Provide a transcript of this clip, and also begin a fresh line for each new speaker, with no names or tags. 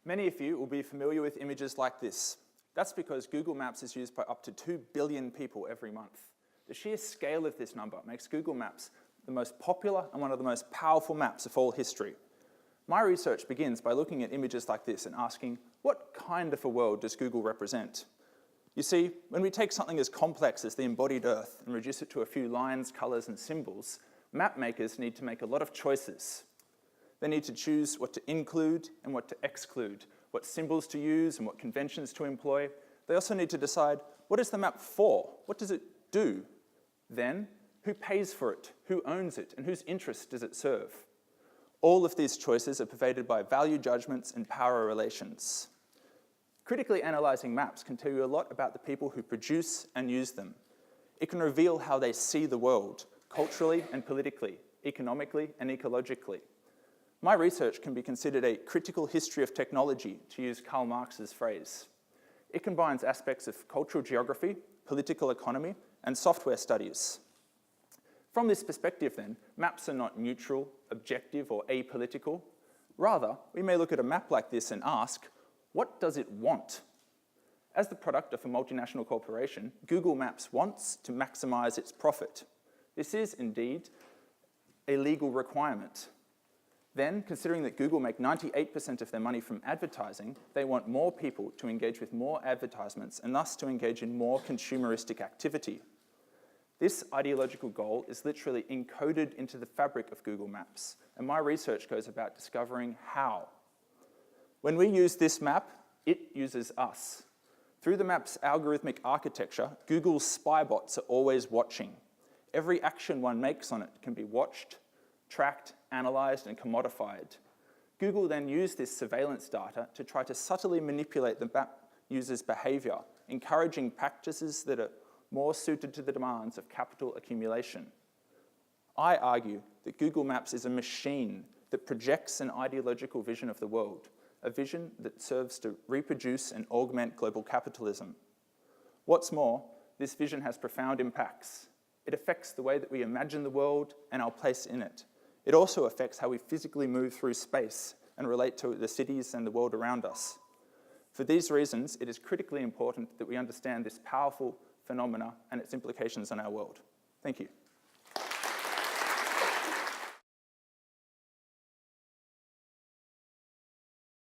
Many of you will be familiar with images like this. That's because Google Maps is used by up to 2 billion people every month. The sheer scale of this number makes Google Maps the most popular and one of the most powerful maps of all history. My research begins by looking at images like this and asking, what kind of a world does Google represent? You see, when we take something as complex as the embodied Earth and reduce it to a few lines, colors, and symbols, map makers need to make a lot of choices. They need to choose what to include and what to exclude, what symbols to use and what conventions to employ. They also need to decide, what is the map for? What does it do? Then, who pays for it? Who owns it? And whose interests does it serve? All of these choices are pervaded by value judgments and power relations. Critically analysing maps can tell you a lot about the people who produce and use them. It can reveal how they see the world, culturally and politically, economically and ecologically. My research can be considered a critical history of technology, to use Karl Marx's phrase. It combines aspects of cultural geography, political economy, and software studies. From this perspective then, maps are not neutral, objective, or apolitical. Rather, we may look at a map like this and ask, what does it want? As the product of a multinational corporation, Google Maps wants to maximize its profit. This is indeed a legal requirement. Then, considering that Google make 98% of their money from advertising, they want more people to engage with more advertisements and thus to engage in more consumeristic activity. This ideological goal is literally encoded into the fabric of Google Maps, and my research goes about discovering how. When we use this map, it uses us. Through the map's algorithmic architecture, Google's spy bots are always watching. Every action one makes on it can be watched, tracked, analysed, and commodified. Google then used this surveillance data to try to subtly manipulate the map user's behaviour, encouraging practices that are more suited to the demands of capital accumulation. I argue that Google Maps is a machine that projects an ideological vision of the world, a vision that serves to reproduce and augment global capitalism. What's more, this vision has profound impacts. It affects the way that we imagine the world and our place in it. It also affects how we physically move through space and relate to the cities and the world around us. For these reasons, it is critically important that we understand this powerful phenomena and its implications on our world. Thank you.